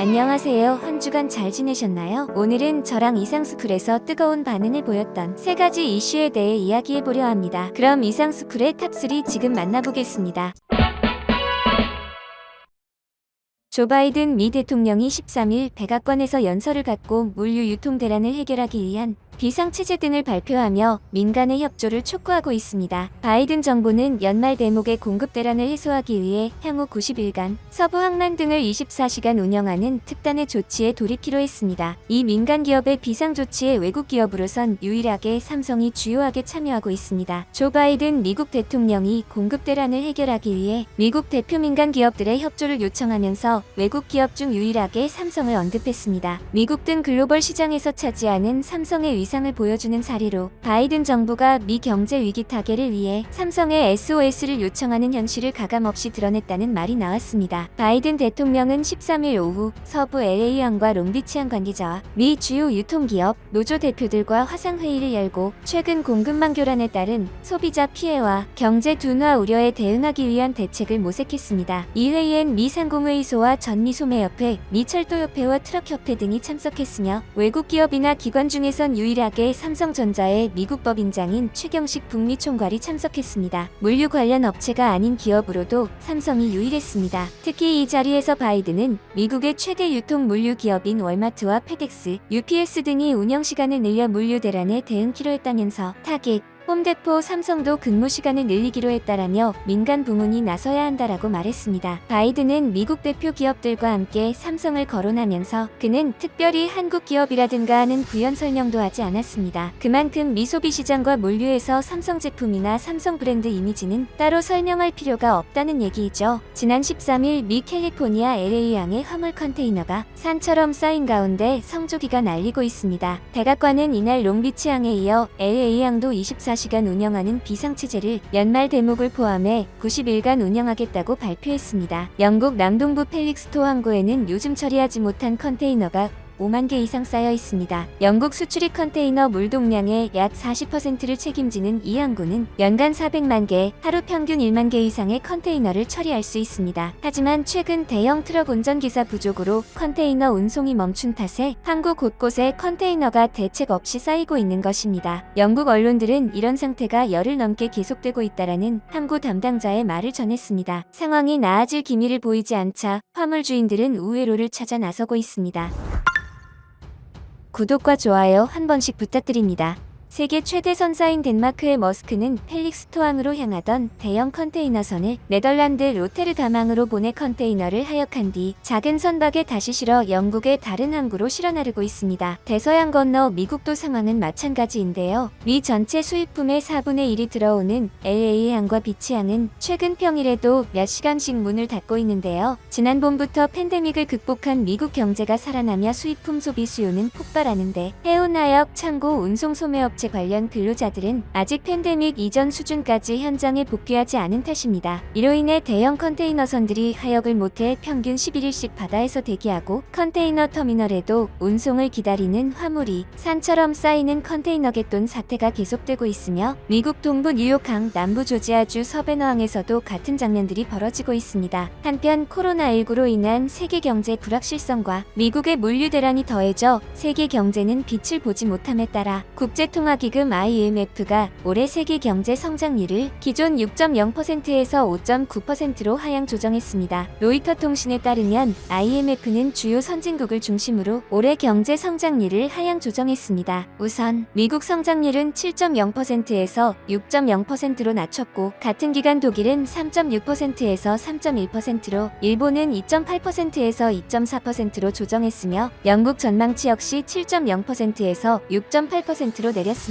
안녕하세요. 한 주간 잘 지내셨나요? 오늘은 저랑 이상스쿨에서 뜨거운 반응을 보였던 세 가지 이슈에 대해 이야기해보려 합니다. 그럼 이상스쿨의 탑3 지금 만나보겠습니다. 조 바이든 미 대통령이 13일 백악관에서 연설을 갖고 물류 유통 대란을 해결하기 위한 비상체제 등을 발표하며 민간의 협조를 촉구하고 있습니다. 바이든 정부는 연말 대목의 공급 대란을 해소하기 위해 향후 90일간 서부 항만 등을 24시간 운영하는 특단의 조치에 돌입키로 했습니다. 이 민간 기업의 비상 조치에 외국 기업으로선 유일하게 삼성이 주요하게 참여하고 있습니다. 조 바이든 미국 대통령이 공급 대란을 해결하기 위해 미국 대표 민간 기업들의 협조를 요청하면서 외국 기업 중 유일하게 삼성을 언급했습니다. 미국 등 글로벌 시장에서 차지하는 삼성의 위상을 보여주는 사례로 바이든 정부가 미 경제 위기 타개를 위해 삼성의 SOS를 요청하는 현실을 가감없이 드러냈다는 말이 나왔습니다. 바이든 대통령은 13일 오후 서부 LA항과 롱비치항 관계자와 미 주요 유통기업, 노조 대표들과 화상회의를 열고 최근 공급망 교란에 따른 소비자 피해와 경제 둔화 우려에 대응하기 위한 대책을 모색했습니다. 이 회의엔 미 상공회의소와 전미소매협회, 미 철도협회와 트럭협회 등이 참석했으며 외국 기업이나 기관 중에선 유일하게 삼성전자의 미국 법인장인 최경식 북미 총괄이 참석했습니다. 물류 관련 업체가 아닌 기업으로도 삼성이 유일했습니다. 특히 이 자리에서 바이든은 미국의 최대 유통 물류 기업인 월마트와 페덱스, UPS 등이 운영 시간을 늘려 물류 대란에 대응키로 했다면서 타겟, 홈데포, 삼성도 근무 시간을 늘리기로 했다라며 민간 부문이 나서야 한다라고 말했습니다. 바이든은 미국 대표 기업들과 함께 삼성을 거론하면서 그는 특별히 한국 기업이라든가 하는 부연 설명도 하지 않았습니다. 그만큼 미 소비 시장과 물류에서 삼성 제품이나 삼성 브랜드 이미지는 따로 설명할 필요가 없다는 얘기이죠. 지난 13일 미 캘리포니아 LA항의 화물 컨테이너가 산처럼 쌓인 가운데 성조기가 날리고 있습니다. 백악관은 이날 롱비치항에 이어 LA항도 24시간 운영하는 비상체제를 연말 대목을 포함해 90일간 운영하겠다고 발표했습니다. 영국 남동부 펠릭스토 항구에는 요즘 처리하지 못한 컨테이너가 5만 개 이상 쌓여 있습니다. 영국 수출입 컨테이너 물동량의 약 40%를 책임지는 이 항구는 연간 400만 개, 하루 평균 1만 개 이상의 컨테이너를 처리할 수 있습니다. 하지만 최근 대형 트럭 운전기사 부족으로 컨테이너 운송이 멈춘 탓에 항구 곳곳에 컨테이너가 대책 없이 쌓이고 있는 것입니다. 영국 언론들은 이런 상태가 열흘 넘게 계속되고 있다라는 항구 담당자의 말을 전했습니다. 상황이 나아질 기미를 보이지 않자 화물 주인들은 우회로를 찾아 나서고 있습니다. 구독과 좋아요 한 번씩 부탁드립니다. 세계 최대 선사인 덴마크의 머스크는 펠릭스토항으로 향하던 대형 컨테이너선을 네덜란드 로테르담항으로 보내 컨테이너를 하역한 뒤 작은 선박에 다시 실어 영국의 다른 항구로 실어 나르고 있습니다. 대서양 건너 미국도 상황은 마찬가지인데요. 미 전체 수입품의 4분의 1이 들어오는 LA항과 비치항은 최근 평일에도 몇 시간씩 문을 닫고 있는데요. 지난 봄부터 팬데믹을 극복한 미국 경제가 살아나며 수입품 소비 수요는 폭발하는데 해운하역, 창고, 운송 소매업체 관련 근로자들은 아직 팬데믹 이전 수준까지 현장에 복귀하지 않은 탓입니다. 이로 인해 대형 컨테이너선들이 하역을 못해 평균 11일씩 바다에서 대기하고 컨테이너 터미널에도 운송을 기다리는 화물이 산처럼 쌓이는 컨테이너 갯돈 사태가 계속되고 있으며 미국 동부 뉴욕항, 남부 조지아주 서베너항에서도 같은 장면들이 벌어지고 있습니다. 한편 코로나19로 인한 세계 경제 불확실성과 미국의 물류 대란이 더해져 세계 경제는 빛을 보지 못함에 따라 국제통화 기금 IMF가 올해 세계 경제 성장률을 기존 6.0%에서 5.9%로 하향 조정했습니다. 로이터 통신에 따르면 IMF는 주요 선진국을 중심으로 올해 경제 성장률을 하향 조정했습니다. 우선 미국 성장률은 7.0%에서 6.0%로 낮췄고 같은 기간 독일은 3.6%에서 3.1%로 일본은 2.8%에서 2.4%로 조정했으며 영국 전망치 역시 7.0%에서 6.8%로 내렸습니다.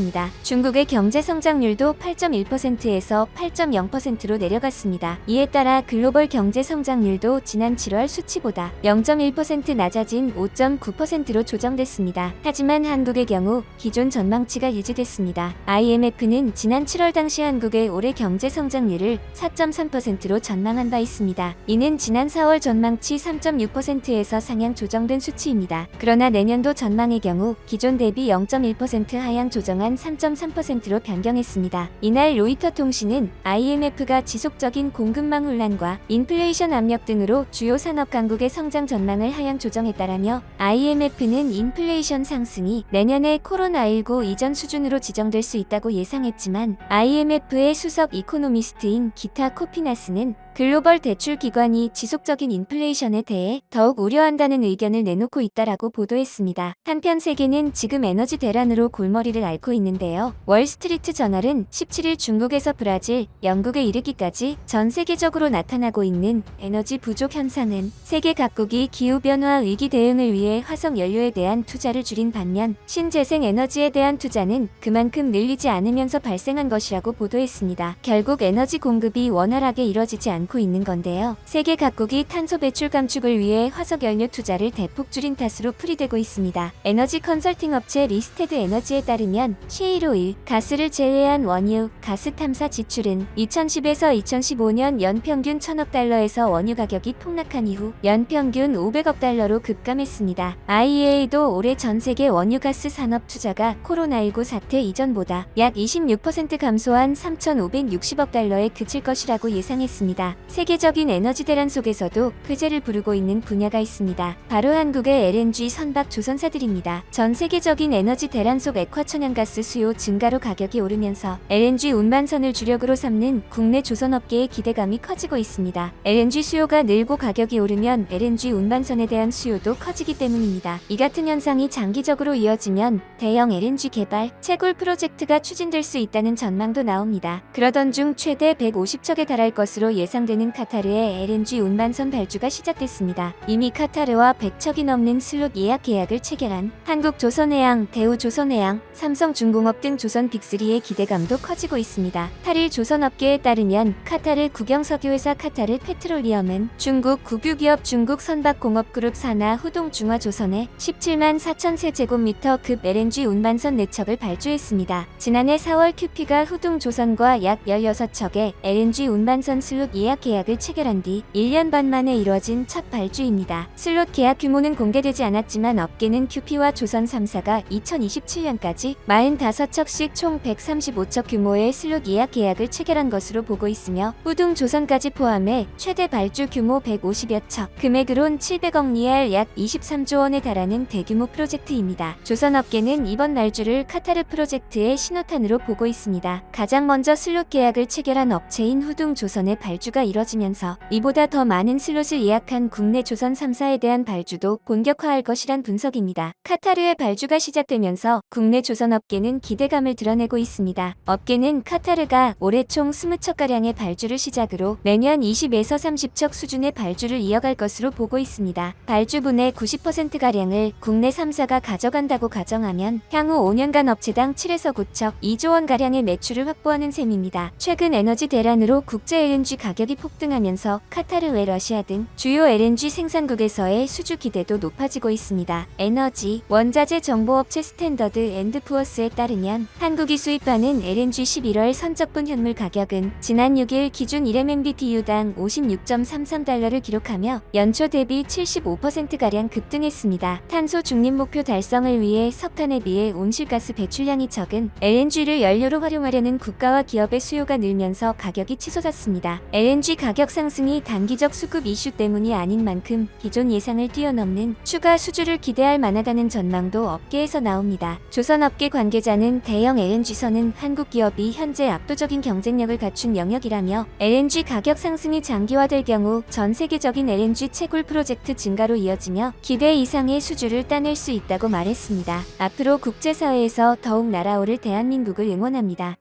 중국의 경제 성장률도 8.1%에서 8.0%로 내려갔습니다. 이에 따라 글로벌 경제 성장률도 지난 7월 수치보다 0.1% 낮아진 5.9%로 조정됐습니다. 하지만 한국의 경우 기존 전망치가 유지됐습니다. IMF는 지난 7월 당시 한국의 올해 경제 성장률을 4.3%로 전망한 바 있습니다. 이는 지난 4월 전망치 3.6%에서 상향 조정된 수치입니다. 그러나 내년도 전망의 경우 기존 대비 0.1% 하향 조정을 예상한 3.3%로 변경했습니다. 이날 로이터 통신은 IMF가 지속적인 공급망 혼란과 인플레이션 압력 등으로 주요 산업 강국의 성장 전망을 하향 조정했다라며 IMF는 인플레이션 상승이 내년에 코로나19 이전 수준으로 지정될 수 있다고 예상했지만 IMF의 수석 이코노미스트인 기타 코피나스는 글로벌 대출 기관이 지속적인 인플레이션에 대해 더욱 우려한다는 의견을 내놓고 있다라고 보도했습니다. 한편 세계는 지금 에너지 대란으로 골머리를 앓고 있는데요. 월스트리트 저널은 17일 중국에서 브라질, 영국에 이르기까지 전 세계적으로 나타나고 있는 에너지 부족 현상은 세계 각국이 기후변화 위기 대응을 위해 화석 연료에 대한 투자를 줄인 반면 신재생 에너지에 대한 투자는 그만큼 늘리지 않으면서 발생한 것이라고 보도했습니다. 결국 에너지 공급이 원활하게 이뤄지지 않고 있는 건데요. 세계 각국이 탄소 배출 감축을 위해 화석 연료 투자를 대폭 줄인 탓으로 풀이되고 있습니다. 에너지 컨설팅 업체 리스테드 에너지에 따르면 셰일 오일, 가스를 제외한 원유, 가스 탐사 지출은 2010에서 2015년 연평균 1,000억 달러에서 원유 가격이 폭락한 이후 연평균 500억 달러로 급감했습니다. IEA도 올해 전 세계 원유가스 산업 투자가 코로나19 사태 이전보다 약 26% 감소한 3,560억 달러에 그칠 것이라고 예상했습니다. 세계적인 에너지 대란 속에서도 쾌재를 부르고 있는 분야가 있습니다. 바로 한국의 LNG 선박 조선사들입니다. 전 세계적인 에너지 대란 속 액화천연가스 수요 증가로 가격이 오르면서 LNG 운반선을 주력으로 삼는 국내 조선업계의 기대감이 커지고 있습니다. LNG 수요가 늘고 가격이 오르면 LNG 운반선에 대한 수요도 커지기 때문입니다. 이 같은 현상이 장기적으로 이어지면 대형 LNG 개발, 채굴 프로젝트가 추진될 수 있다는 전망도 나옵니다. 그러던 중 최대 150척에 달할 것으로 예상되는 카타르의 LNG 운반선 발주가 시작됐습니다. 이미 카타르와 100척이 넘는 슬롯 예약 계약을 체결한 한국조선해양, 대우조선해양, 삼성중공업 등 조선 빅3의 기대감도 커지고 있습니다. 8일 조선업계에 따르면 카타르 국영석유회사 카타르 페트롤리엄은 중국 국유기업 중국선박공업그룹 산하 후동중화조선에 17만 4천 세제곱미터급 LNG 운반선 4척을 발주했습니다. 지난해 4월 큐피가 후동조선과 약 16척의 LNG 운반선 슬롯 예약 계약을 체결한 뒤 1년 반 만에 이뤄진 첫 발주입니다. 슬롯 계약 규모는 공개되지 않았지만 업계는 큐피와 조선 3사가 2027년까지 45척씩 총 135척 규모의 슬롯 예약 계약을 체결한 것으로 보고 있으며 후동 조선까지 포함해 최대 발주 규모 150여 척, 금액으론 700억 리알 약 23조 원에 달하는 대규모 프로젝트입니다. 조선업계는 이번 발주를 카타르 프로젝트의 신호탄으로 보고 있습니다. 가장 먼저 슬롯 계약을 체결한 업체인 후동 조선의 발주가 이뤄지면서 이보다 더 많은 슬롯을 예약한 국내 조선 3사에 대한 발주도 본격화할 것이란 분석입니다. 카타르의 발주가 시작되면서 국내 조선업계는 기대감을 드러내고 있습니다. 업계는 카타르가 올해 총 20척가량의 발주를 시작으로 내년 20에서 30척 수준의 발주를 이어갈 것으로 보고 있습니다. 발주분의 90%가량을 국내 3사가 가져간다고 가정하면 향후 5년간 업체당 7에서 9척, 2조 원가량의 매출을 확보하는 셈입니다. 최근 에너지 대란으로 국제 LNG 가격이 폭등하면서 카타르 외 러시아 등 주요 LNG 생산국에서의 수주 기대도 높아지고 있습니다. 에너지, 원자재 정보업체 스탠더드 앤드 푸어스에 따르면 한국이 수입하는 LNG 11월 선적분 현물 가격은 지난 6일 기준 1MMBTU당 56.33달러를 기록하며 연초 대비 75%가량 급등했습니다. 탄소 중립 목표 달성을 위해 석탄에 비해 온실가스 배출량이 적은 LNG를 연료로 활용하려는 국가와 기업의 수요가 늘면서 가격이 치솟았습니다. LNG 가격 상승이 단기적 수급 이슈 때문이 아닌 만큼 기존 예상을 뛰어넘는 추가 수주를 기대할 만하다는 전망도 업계에서 나옵니다. 조선업계 관계자는 대형 LNG선은 한국 기업이 현재 압도적인 경쟁력을 갖춘 영역이라며 LNG 가격 상승이 장기화될 경우 전 세계적인 LNG 채굴 프로젝트 증가로 이어지며 기대 이상의 수주를 따낼 수 있다고 말했습니다. 앞으로 국제사회에서 더욱 날아오를 대한민국을 응원합니다.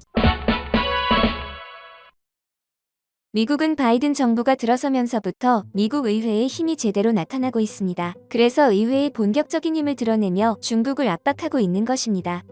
미국은 바이든 정부가 들어서면서부터 미국 의회의 힘이 제대로 나타나고 있습니다. 그래서 의회의 본격적인 힘을 드러내며 중국을 압박하고 있는 것입니다.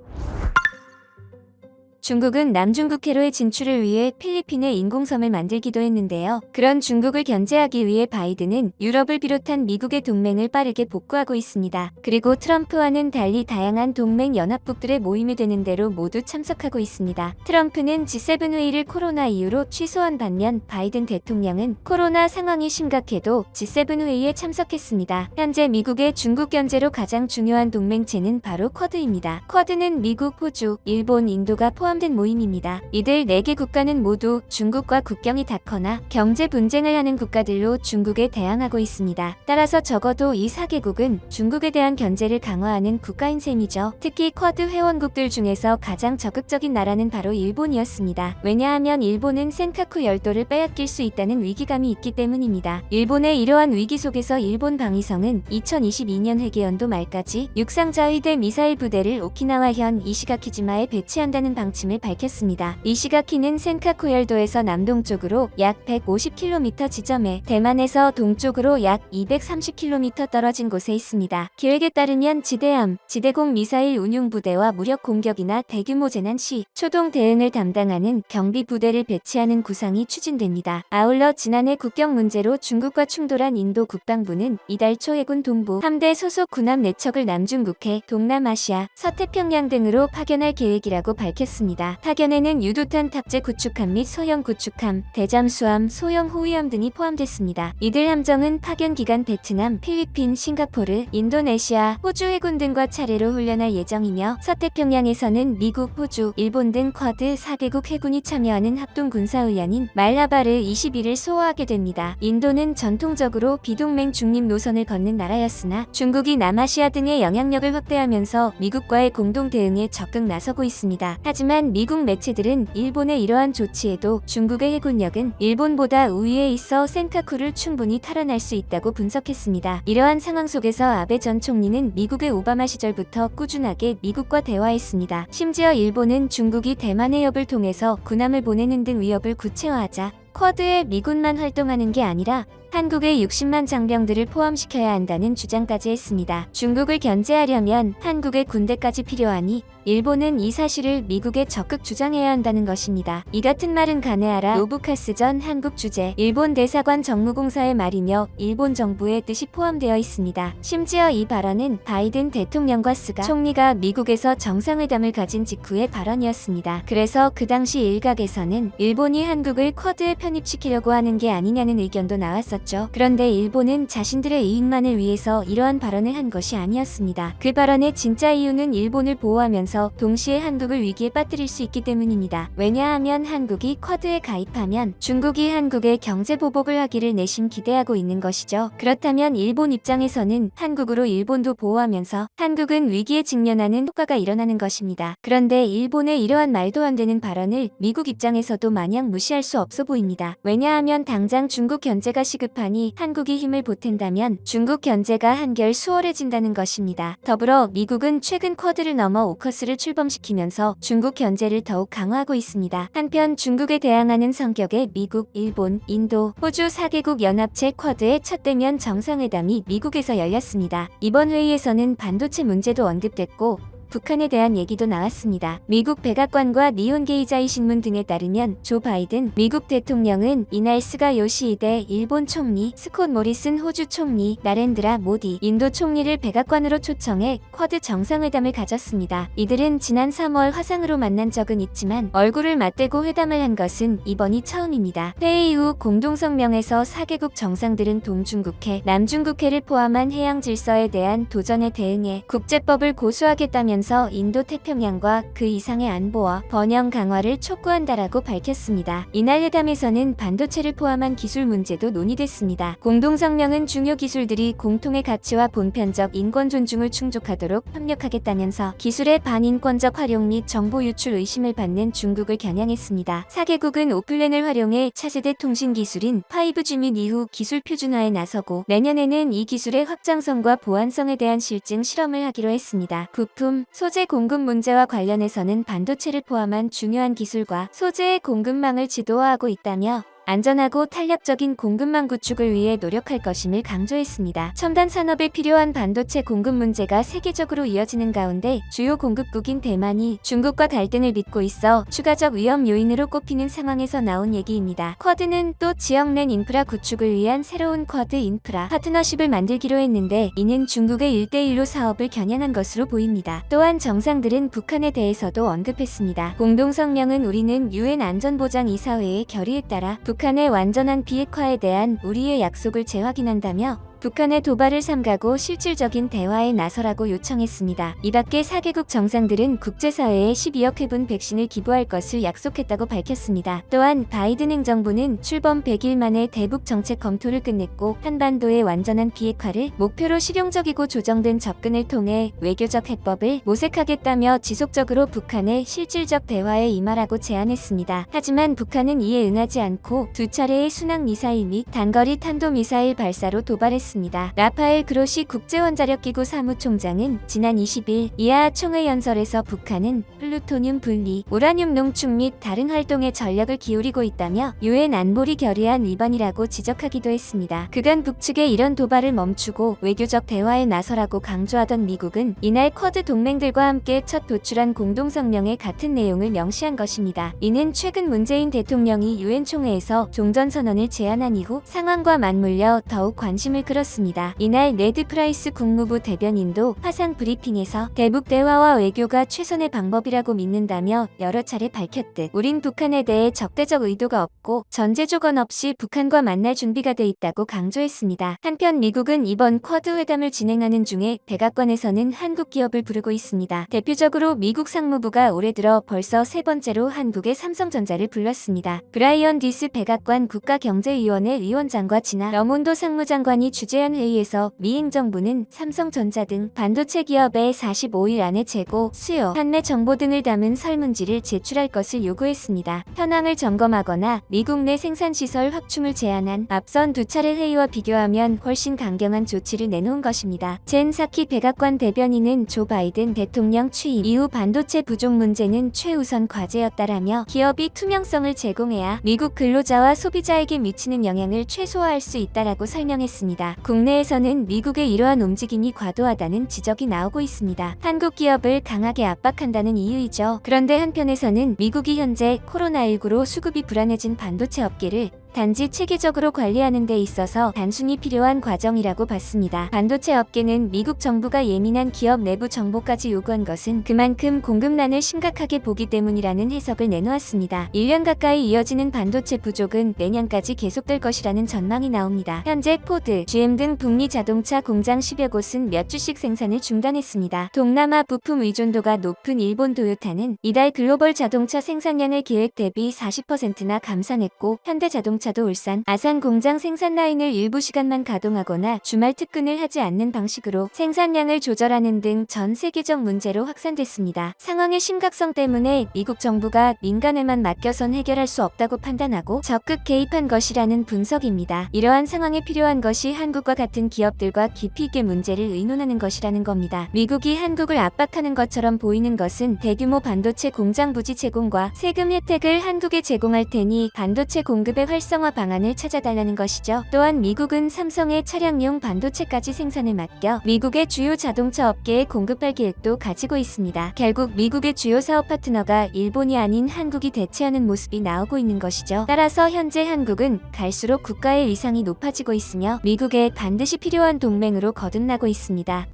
중국은 남중국 해로의 진출을 위해 필리핀에 인공섬을 만들기도 했는데요. 그런 중국을 견제하기 위해 바이든은 유럽을 비롯한 미국의 동맹을 빠르게 복구하고 있습니다. 그리고 트럼프와는 달리 다양한 동맹 연합국들의 모임이 되는 대로 모두 참석하고 있습니다. 트럼프는 G7 회의를 코로나 이유로 취소한 반면 바이든 대통령은 코로나 상황이 심각해도 G7 회의에 참석했습니다. 현재 미국의 중국 견제로 가장 중요한 동맹체는 바로 쿼드입니다. 쿼드는 미국, 호주, 일본, 인도가 포함된 모임입니다. 이들 4개 국가는 모두 중국과 국경이 닿거나 경제 분쟁을 하는 국가들로 중국에 대항하고 있습니다. 따라서 적어도 이 4개국은 중국에 대한 견제를 강화하는 국가인 셈이죠. 특히 쿼드 회원국들 중에서 가장 적극적인 나라는 바로 일본이었습니다. 왜냐하면 일본은 센카쿠 열도를 빼앗길 수 있다는 위기감이 있기 때문입니다. 일본의 이러한 위기 속에서 일본 방위성은 2022년 회계연도 말까지 육상자위대 미사일 부대를 오키나와현 이시가키지마에 배치한다는 방침을 밝혔습니다. 이시가키는 센카쿠 열도에서 남동쪽으로 약 150km 지점에 대만에서 동쪽으로 약 230km 떨어진 곳에 있습니다. 계획에 따르면 지대함, 지대공 미사일 운용 부대와 무력 공격이나 대규모 재난 시 초동 대응을 담당하는 경비 부대를 배치하는 구상이 추진됩니다. 아울러 지난해 국경 문제로 중국과 충돌한 인도 국방부는 이달 초 해군 동부 함대 소속 군함 4척을 남중국해, 동남아시아, 서태평양 등으로 파견할 계획이라고 밝혔습니다. 파견에는 유도탄 탑재 구축함 및 소형 구축함, 대잠수함, 소형 호위함 등이 포함됐습니다. 이들 함정은 파견 기간 베트남, 필리핀, 싱가포르, 인도네시아, 호주 해군 등과 차례로 훈련할 예정이며 서태평양에서는 미국, 호주, 일본 등 쿼드 4개국 해군이 참여하는 합동 군사훈련인 말라바르 21을 소화하게 됩니다. 인도는 전통적으로 비동맹 중립 노선을 걷는 나라였으나 중국이 남아시아 등의 영향력을 확대하면서 미국과의 공동 대응에 적극 나서고 있습니다. 하지만 미국 매체들은 일본의 이러한 조치에도 중국의 해군력은 일본보다 우위에 있어 센카쿠를 충분히 탈환할 수 있다고 분석했습니다. 이러한 상황 속에서 아베 전 총리는 미국의 오바마 시절부터 꾸준하게 미국과 대화했습니다. 심지어 일본은 중국이 대만 해협을 통해서 군함을 보내는 등 위협을 구체화하자 쿼드에 미군만 활동하는 게 아니라 한국의 60만 장병들을 포함시켜야 한다는 주장까지 했습니다. 중국을 견제하려면 한국의 군대까지 필요하니 일본은 이 사실을 미국에 적극 주장해야 한다는 것입니다. 이 같은 말은 가네하라 노부카스 전 한국 주재 일본 대사관 정무공사의 말이며 일본 정부의 뜻이 포함되어 있습니다. 심지어 이 발언은 바이든 대통령과 스가 총리가 미국에서 정상회담을 가진 직후의 발언이었습니다. 그래서 그 당시 일각에서는 일본이 한국을 쿼드에 편입시키려고 하는 게 아니냐는 의견도 나왔었죠. 그런데 일본은 자신들의 이익만을 위해서 이러한 발언을 한 것이 아니었습니다. 그 발언의 진짜 이유는 일본을 보호하면서 동시에 한국을 위기에 빠뜨릴 수 있기 때문입니다. 왜냐하면 한국이 쿼드에 가입하면 중국이 한국의 경제 보복을 하기를 내심 기대하고 있는 것이죠. 그렇다면 일본 입장에서는 한국으로 일본도 보호하면서 한국은 위기에 직면하는 효과가 일어나는 것입니다. 그런데 일본의 이러한 말도 안 되는 발언을 미국 입장에서도 마냥 무시할 수 없어 보입니다. 왜냐하면 당장 중국 견제가 시급하니 한국이 힘을 보탠다면 중국 견제가 한결 수월해진다는 것입니다. 더불어 미국은 최근 쿼드를 넘어 오커스를 출범시키면서 중국 견제를 더욱 강화하고 있습니다. 한편 중국에 대항하는 성격의 미국, 일본, 인도, 호주 4개국 연합체 쿼드의 첫 대면 정상회담이 미국에서 열렸습니다. 이번 회의에서는 반도체 문제도 언급됐고 북한에 대한 얘기도 나왔습니다. 미국 백악관과 니혼게이자이 신문 등에 따르면 조 바이든 미국 대통령은 이날 스가 요시히데 일본 총리, 스콧 모리슨 호주 총리, 나렌드라 모디 인도 총리를 백악관으로 초청해 쿼드 정상회담을 가졌습니다. 이들은 지난 3월 화상으로 만난 적은 있지만 얼굴을 맞대고 회담을 한 것은 이번이 처음입니다. 회의 이후 공동성명에서 4개국 정상들은 동중국해, 남중국해를 포함한 해양 질서에 대한 도전에 대응해 국제법을 고수하겠다며 인도 태평양과 그 이상의 안보와 번영 강화를 촉구한다라고 밝혔습니다. 이날 회담에서는 반도체를 포함한 기술 문제도 논의됐습니다. 공동성명은 중요 기술들이 공통의 가치와 본편적 인권 존중을 충족하도록 협력하겠다면서 기술의 반인권적 활용 및 정보 유출 의심을 받는 중국을 겨냥했습니다. 4개국은 오플랜을 활용해 차세대 통신 기술인 5G 및 이후 기술 표준화에 나서고 내년에는 이 기술의 확장성과 보안성에 대한 실증 실험을 하기로 했습니다. 부품, 소재 공급 문제와 관련해서는 반도체를 포함한 중요한 기술과 소재의 공급망을 지도화하고 있다며 안전하고 탄력적인 공급망 구축을 위해 노력할 것임을 강조했습니다. 첨단 산업에 필요한 반도체 공급 문제가 세계적으로 이어지는 가운데 주요 공급국인 대만이 중국과 갈등을 빚고 있어 추가적 위험 요인으로 꼽히는 상황에서 나온 얘기입니다. 쿼드는 또 지역 내 인프라 구축을 위한 새로운 쿼드 인프라 파트너십을 만들기로 했는데 이는 중국의 1대1로 사업을 겨냥한 것으로 보입니다. 또한 정상들은 북한에 대해서도 언급했습니다. 공동성명은 우리는 유엔 안전보장이사회의 결의에 따라 북한의 완전한 비핵화에 대한 우리의 약속을 재확인한다며 북한의 도발을 삼가고 실질적인 대화에 나서라고 요청했습니다. 이 밖에 4개국 정상들은 국제사회에 12억 회분 백신을 기부할 것을 약속했다고 밝혔습니다. 또한 바이든 행정부는 출범 100일 만에 대북 정책 검토를 끝냈고 한반도의 완전한 비핵화를 목표로 실용적이고 조정된 접근을 통해 외교적 해법을 모색하겠다며 지속적으로 북한의 실질적 대화에 임하라고 제안했습니다. 하지만 북한은 이에 응하지 않고 두 차례의 순항미사일 및 단거리 탄도미사일 발사로 도발했습니다. 라파엘 그로시 국제원자력기구 사무총장은 지난 20일 이하 총회 연설에서 북한은 플루토늄 분리, 우라늄 농축 및 다른 활동에 전력을 기울이고 있다며 유엔 안보리 결의안 위반이라고 지적하기도 했습니다. 그간 북측의 이런 도발을 멈추고 외교적 대화에 나서라고 강조하던 미국은 이날 쿼드 동맹들과 함께 첫 도출한 공동성명에 같은 내용을 명시한 것입니다. 이는 최근 문재인 대통령이 유엔 총회에서 종전선언을 제안한 이후 상황과 맞물려 더욱 관심을 끌었습니다. 이날 네드 프라이스 국무부 대변인도 화상 브리핑에서 대북 대화와 외교가 최선의 방법이라고 믿는다며 여러 차례 밝혔듯 우린 북한에 대해 적대적 의도가 없고 전제 조건 없이 북한과 만날 준비가 돼 있다고 강조했습니다. 한편 미국은 이번 쿼드 회담을 진행하는 중에 백악관에서는 한국 기업을 부르고 있습니다. 대표적으로 미국 상무부가 올해 들어 벌써 세 번째로 한국의 삼성전자를 불렀습니다. 브라이언 디스 백악관 국가경제위원회 위원장과 지나 러몬도 상무장관이 주재한 회의에서 미 행정부는 삼성전자 등 반도체 기업에 45일 안에 재고, 수요, 판매 정보 등을 담은 설문지를 제출할 것을 요구했습니다. 현황을 점검하거나 미국 내 생산시설 확충을 제안한 앞선 두 차례 회의와 비교하면 훨씬 강경한 조치를 내놓은 것입니다. 젠 사키 백악관 대변인은 조 바이든 대통령 취임 이후 반도체 부족 문제는 최우선 과제였다라며 기업이 투명성을 제공해야 미국 근로자와 소비자에게 미치는 영향을 최소화할 수 있다라고 설명했습니다. 국내에서는 미국의 이러한 움직임이 과도하다는 지적이 나오고 있습니다. 한국 기업을 강하게 압박한다는 이유이죠. 그런데 한편에서는 미국이 현재 코로나19로 수급이 불안해진 반도체 업계를 단지 체계적으로 관리하는 데 있어서 단순히 필요한 과정이라고 봤습니다. 반도체 업계는 미국 정부가 예민한 기업 내부 정보까지 요구한 것은 그만큼 공급난을 심각하게 보기 때문이라는 해석을 내놓았습니다. 1년 가까이 이어지는 반도체 부족은 내년까지 계속될 것이라는 전망이 나옵니다. 현재 포드, GM 등 북미 자동차 공장 10여 곳은 몇 주씩 생산을 중단했습니다. 동남아 부품 의존도가 높은 일본 도요타는 이달 글로벌 자동차 생산량을 계획 대비 40%나 감산했고, 현대자동차도 울산, 아산 공장 생산 라인을 일부 시간만 가동하거나 주말 특근을 하지 않는 방식으로 생산량을 조절하는 등 전 세계적 문제로 확산됐습니다. 상황의 심각성 때문에 미국 정부가 민간에만 맡겨선 해결할 수 없다고 판단하고 적극 개입한 것이라는 분석입니다. 이러한 상황에 필요한 것이 한국과 같은 기업들과 깊이 있게 문제를 의논하는 것이라는 겁니다. 미국이 한국을 압박하는 것처럼 보이는 것은 대규모 반도체 공장 부지 제공과 세금 혜택을 한국에 제공할 테니 반도체 공급의 활성화 방안을 찾아달라는 것이죠. 또한 미국은 삼성의 차량용 반도체까지 생산을 맡겨 미국의 주요 자동차 업계에 공급할 계획도 가지고 있습니다. 결국 미국의 주요 사업 파트너가 일본이 아닌 한국이 대체하는 모습이 나오고 있는 것이죠. 따라서 현재 한국은 갈수록 국가의 위상이 높아지고 있으며 미국에 반드시 필요한 동맹으로 거듭나고 있습니다.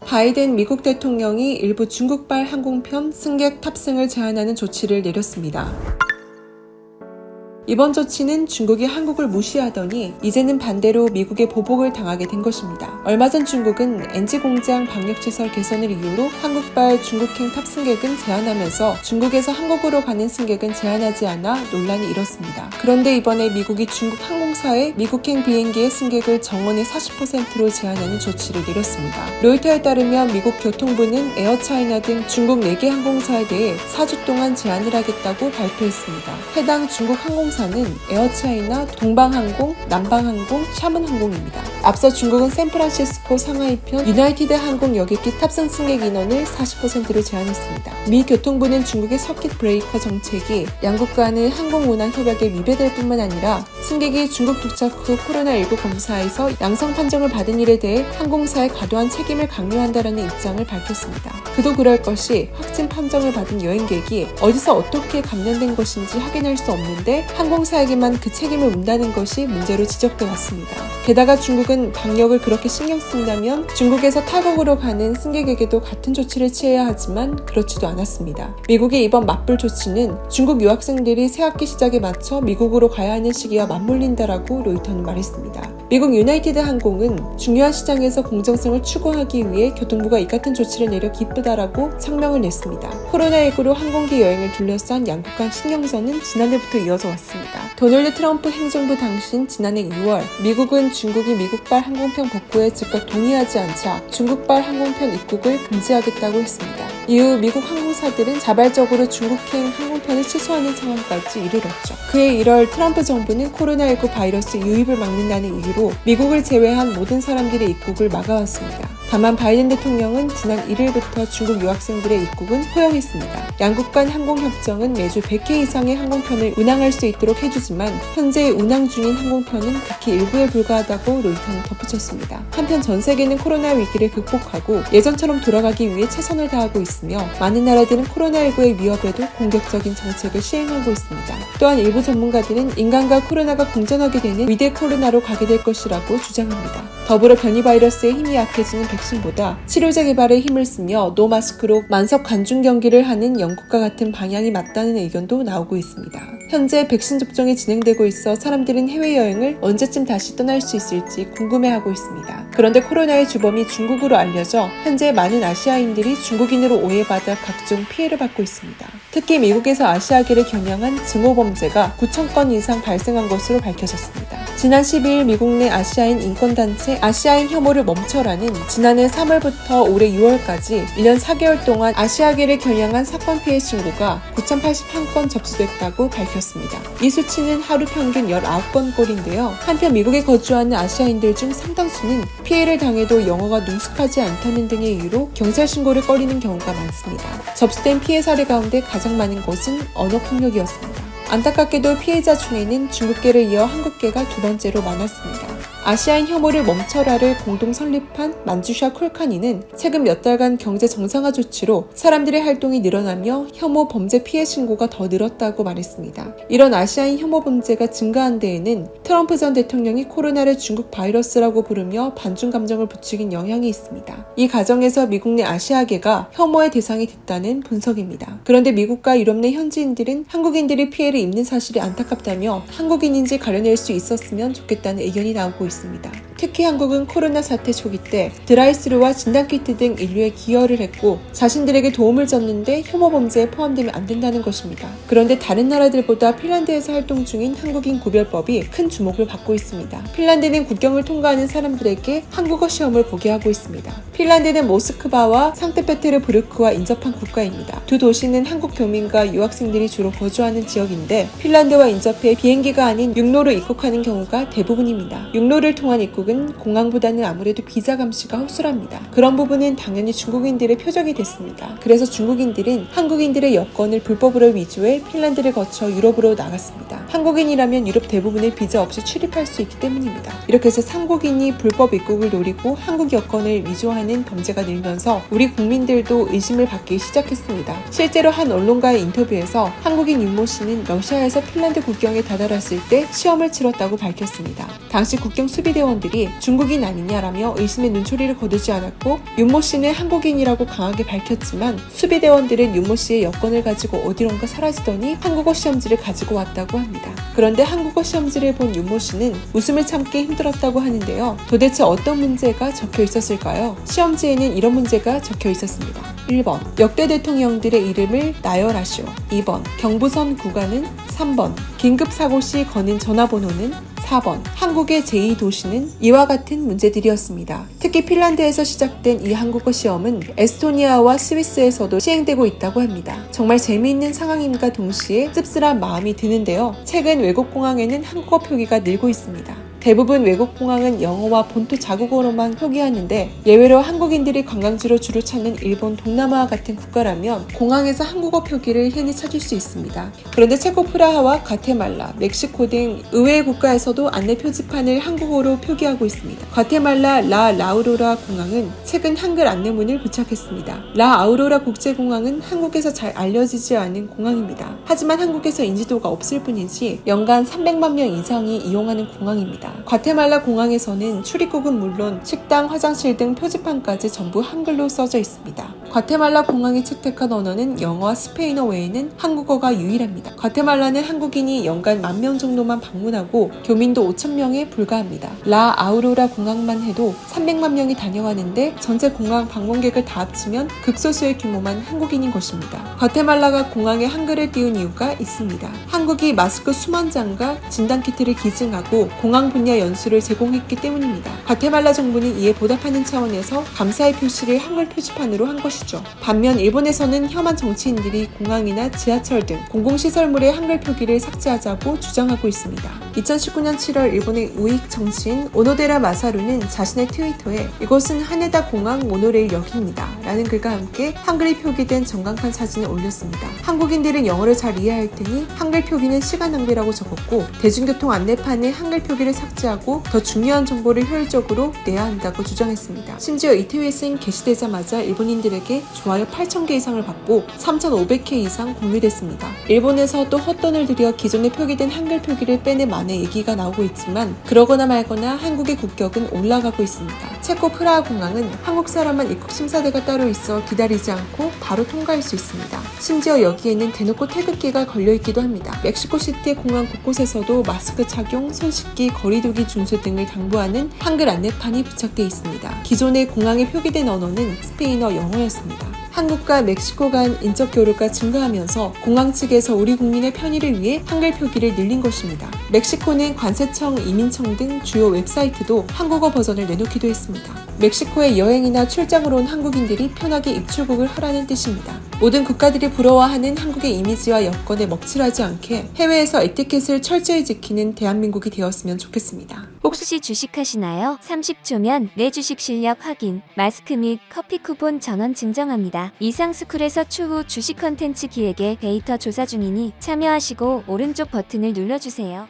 바이든 미국 대통령이 일부 중국발 항공편 승객 탑승을 제한하는 조치를 내렸습니다. 이번 조치는 중국이 한국을 무시하더니 이제는 반대로 미국의 보복을 당하게 된 것입니다. 얼마 전 중국은 NG 공장 방역시설 개선을 이유로 한국발 중국행 탑승객은 제한하면서 중국에서 한국으로 가는 승객은 제한하지 않아 논란이 일었습니다. 그런데 이번에 미국이 중국 항공사의 미국행 비행기의 승객을 정원의 40%로 제한하는 조치를 내렸습니다. 로이터에 따르면 미국 교통부는 에어차이나 등 중국 4개 항공사에 대해 4주 동안 제한을 하겠다고 발표했습니다. 해당 중국 항공사 항공사는 에어차이나, 동방항공, 남방항공, 샤먼항공입니다. 앞서 중국은 샌프란시스코 상하이편 유나이티드 항공 여객기 탑승 승객 인원을 40%로 제한했습니다. 미 교통부는 중국의 서킷 브레이커 정책이 양국 간의 항공 운항 협약에 위배될 뿐만 아니라 승객이 중국 도착 후 코로나19 검사에서 양성 판정을 받은 일에 대해 항공사의 과도한 책임을 강요한다라는 입장을 밝혔습니다. 그도 그럴 것이 확진 판정을 받은 여행객이 어디서 어떻게 감염된 것인지 확인할 수 없는데 항공사에게만 그 책임을 묻는다는 것이 문제로 지적돼 왔습니다. 게다가 중국은 방역을 그렇게 신경 쓴다면 중국에서 타국으로 가는 승객에게도 같은 조치를 취해야 하지만 그렇지도 않았습니다. 미국의 이번 맞불 조치는 중국 유학생들이 새학기 시작에 맞춰 미국으로 가야 하는 시기와 맞물린다라고 로이터는 말했습니다. 미국 유나이티드 항공은 중요한 시장에서 공정성을 추구하기 위해 교통부가 이 같은 조치를 내려 기쁘다라고 성명을 냈습니다. 코로나19로 항공기 여행을 둘러싼 양국 간 신경전은 지난해부터 이어져 왔습니다. 도널드 트럼프 행정부 당시 지난해 2월 미국은 중국이 미국발 항공편 복구에 즉각 동의하지 않자 중국발 항공편 입국을 금지하겠다고 했습니다. 이후 미국 항공사들은 자발적으로 중국행 항공편을 취소하는 상황까지 이르렀죠. 그해 1월 트럼프 정부는 코로나19 바이러스 유입을 막는다는 이유로 미국을 제외한 모든 사람들의 입국을 막아왔습니다. 다만 바이든 대통령은 지난 1일부터 중국 유학생들의 입국은 허용했습니다. 양국 간 항공협정은 매주 100개 이상의 항공편을 운항할 수 있도록 해주지만 현재 운항 중인 항공편은 극히 일부에 불과하다고 로이터는 덧붙였습니다. 한편 전 세계는 코로나 위기를 극복하고 예전처럼 돌아가기 위해 최선을 다하고 있으며 많은 나라들은 코로나19의 위협에도 공격적인 정책을 시행하고 있습니다. 또한 일부 전문가들은 인간과 코로나가 공존하게 되는 위대 코로나로 가게 될 것이라고 주장합니다. 더불어 변이 바이러스의 힘이 약해지는 백신보다 치료제 개발에 힘을 쓰며 노마스크로 만석 관중 경기를 하는 영국과 같은 방향이 맞다는 의견도 나오고 있습니다. 현재 백신 접종이 진행되고 있어 사람들은 해외여행을 언제쯤 다시 떠날 수 있을지 궁금해하고 있습니다. 그런데 코로나의 주범이 중국으로 알려져 현재 많은 아시아인들이 중국인으로 오해받아 각종 피해를 받고 있습니다. 특히 미국에서 아시아계를 겨냥한 증오범죄가 9,000건 이상 발생한 것으로 밝혀졌습니다. 지난 12일 미국 내 아시아인 인권단체 아시아인 혐오를 멈춰라는 지난해 3월부터 올해 6월까지 1년 4개월 동안 아시아계를 겨냥한 사건 피해 신고가 9,081건 접수됐다고 밝혔습니다. 이 수치는 하루 평균 19건 꼴인데요. 한편 미국에 거주하는 아시아인들 중 상당수는 피해를 당해도 영어가 능숙하지 않다는 등의 이유로 경찰 신고를 꺼리는 경우가 많습니다. 접수된 피해 사례 가운데 가장 많은 것은 언어폭력이었습니다. 안타깝게도 피해자 중에는 중국계를 이어 한국계가 두 번째로 많았습니다. 아시아인 혐오를 멈춰라를 공동 설립한 만주샤 콜카니는 최근 몇 달간 경제 정상화 조치로 사람들의 활동이 늘어나며 혐오 범죄 피해 신고가 더 늘었다고 말했습니다. 이런 아시아인 혐오 범죄가 증가한 데에는 트럼프 전 대통령이 코로나를 중국 바이러스라고 부르며 반중 감정을 부추긴 영향이 있습니다. 이 과정에서 미국 내 아시아계가 혐오의 대상이 됐다는 분석입니다. 그런데 미국과 유럽 내 현지인들은 한국인들이 피해를 입는 사실이 안타깝다며 한국인인지 가려낼 수 있었으면 좋겠다는 의견이 나오고 있습니다. 특히 한국은 코로나 사태 초기 때 드라이스루와 진단키트 등 인류에 기여를 했고 자신들에게 도움을 줬는데 혐오 범죄에 포함되면 안 된다는 것입니다. 그런데 다른 나라들보다 핀란드에서 활동 중인 한국인 구별법이 큰 주목을 받고 있습니다. 핀란드는 국경을 통과하는 사람들에게 한국어 시험을 보게 하고 있습니다. 핀란드는 모스크바와 상트페테르부르크와 인접한 국가입니다. 두 도시는 한국 교민과 유학생들이 주로 거주하는 지역인데 핀란드와 인접해 비행기가 아닌 육로로 입국하는 경우가 대부분입니다. 육로를 통한 입국은 공항보다는 아무래도 비자 감시가 허술합니다. 그런 부분은 당연히 중국인들의 표적이 됐습니다. 그래서 중국인들은 한국인들의 여권을 불법으로 위조해 핀란드를 거쳐 유럽으로 나갔습니다. 한국인이라면 유럽 대부분을 비자 없이 출입할 수 있기 때문입니다. 이렇게 해서 한국인이 불법 입국을 노리고 한국 여권을 위조하는 범죄가 늘면서 우리 국민들도 의심을 받기 시작했습니다. 실제로 한 언론과의 인터뷰에서 한국인 윤모 씨는 러시아에서 핀란드 국경에 다다랐을 때 시험을 치렀다고 밝혔습니다. 당시 국경 수비대원들이 중국인 아니냐라며 의심의 눈초리를 거두지 않았고 윤모 씨는 한국인이라고 강하게 밝혔지만 수비대원들은 윤모 씨의 여권을 가지고 어디론가 사라지더니 한국어 시험지를 가지고 왔다고 합니다. 그런데 한국어 시험지를 본 윤모 씨는 웃음을 참기 힘들었다고 하는데요. 도대체 어떤 문제가 적혀 있었을까요? 시험지에는 이런 문제가 적혀 있었습니다. 1번 역대 대통령들의 이름을 나열하시오. 2번 경부선 구간은 3번 긴급사고 시 거는 전화번호는 4번 한국의 제2도시는 이와 같은 문제들이었습니다. 특히 핀란드에서 시작된 이 한국어 시험은 에스토니아와 스위스에서도 시행되고 있다고 합니다. 정말 재미있는 상황임과 동시에 씁쓸한 마음이 드는데요. 최근 외국 공항에는 한국어 표기가 늘고 있습니다. 대부분 외국 공항은 영어와 본토 자국어로만 표기하는데 예외로 한국인들이 관광지로 주로 찾는 일본, 동남아와 같은 국가라면 공항에서 한국어 표기를 흔히 찾을 수 있습니다. 그런데 체코 프라하와 과테말라, 멕시코 등 의외의 국가에서도 안내 표지판을 한국어로 표기하고 있습니다. 과테말라 라 라우로라 공항은 최근 한글 안내문을 부착했습니다. 라 아우로라 국제공항은 한국에서 잘 알려지지 않은 공항입니다. 하지만 한국에서 인지도가 없을 뿐이지 연간 300만 명 이상이 이용하는 공항입니다. 과테말라 공항에서는 출입국은 물론 식당, 화장실 등 표지판까지 전부 한글로 써져 있습니다. 과테말라 공항이 채택한 언어는 영어와 스페인어 외에는 한국어가 유일합니다. 과테말라는 한국인이 연간 10,000명 정도만 방문하고 교민도 5,000명에 불과합니다. 라 아우로라 공항만 해도 300만 명이 다녀가는데 전체 공항 방문객을 다 합치면 극소수의 규모만 한국인인 것입니다. 과테말라가 공항에 한글을 띄운 이유가 있습니다. 한국이 마스크 수만 장과 진단키트를 기증하고 공항 분야 연수를 제공했기 때문입니다. 과테말라 정부는 이에 보답하는 차원에서 감사의 표시를 한글 표지판으로 한 것이죠. 반면 일본에서는 혐한 정치인들이 공항이나 지하철 등 공공시설물의 한글 표기를 삭제하자고 주장하고 있습니다. 2019년 7월 일본의 우익 정치인 오노데라 마사루는 자신의 트위터에 이곳은 하네다 공항 모노레일 역입니다 라는 글과 함께 한글이 표기된 전광판 사진을 올렸습니다. 한국인들은 영어를 잘 이해할 테니 한글 표기는 시간 낭비라고 적었고 대중교통 안내판에 한글 표기를 삭제하고 더 중요한 정보를 효율적으로 내야 한다고 주장했습니다. 심지어 이 트윗은 게시되자마자 일본인들에게 좋아요 8,000개 이상을 받고 3,500회 이상 공유됐습니다. 일본에서 또 헛돈을 들여 기존에 표기된 한글 표기를 빼내 많은 얘기가 나오고 있지만 그러거나 말거나 한국의 국격은 올라가고 있습니다. 체코 프라하 공항은 한국 사람만 입국 심사대가 따로 있어 기다리지 않고 바로 통과할 수 있습니다. 심지어 여기에는 대놓고 태극기가 걸려있기도 합니다. 멕시코시티 공항 곳곳에서도 마스크 착용, 손 씻기, 거리두기 준수 등을 당부하는 한글 안내판이 부착되어 있습니다. 기존의 공항에 표기된 언어는 스페인어, 영어였습니다. 한국과 멕시코 간 인적 교류가 증가하면서 공항 측에서 우리 국민의 편의를 위해 한글 표기를 늘린 것입니다. 멕시코는 관세청, 이민청 등 주요 웹사이트도 한국어 버전을 내놓기도 했습니다. 멕시코에 여행이나 출장을 온 한국인들이 편하게 입출국을 하라는 뜻입니다. 모든 국가들이 부러워하는 한국의 이미지와 여건에 먹칠하지 않게 해외에서 에티켓을 철저히 지키는 대한민국이 되었으면 좋겠습니다. 혹시 주식하시나요? 30초면 내 주식 실력 확인, 마스크 및 커피 쿠폰 전원 증정합니다. 이상스쿨에서 추후 주식 컨텐츠 기획에 데이터 조사 중이니 참여하시고 오른쪽 버튼을 눌러주세요.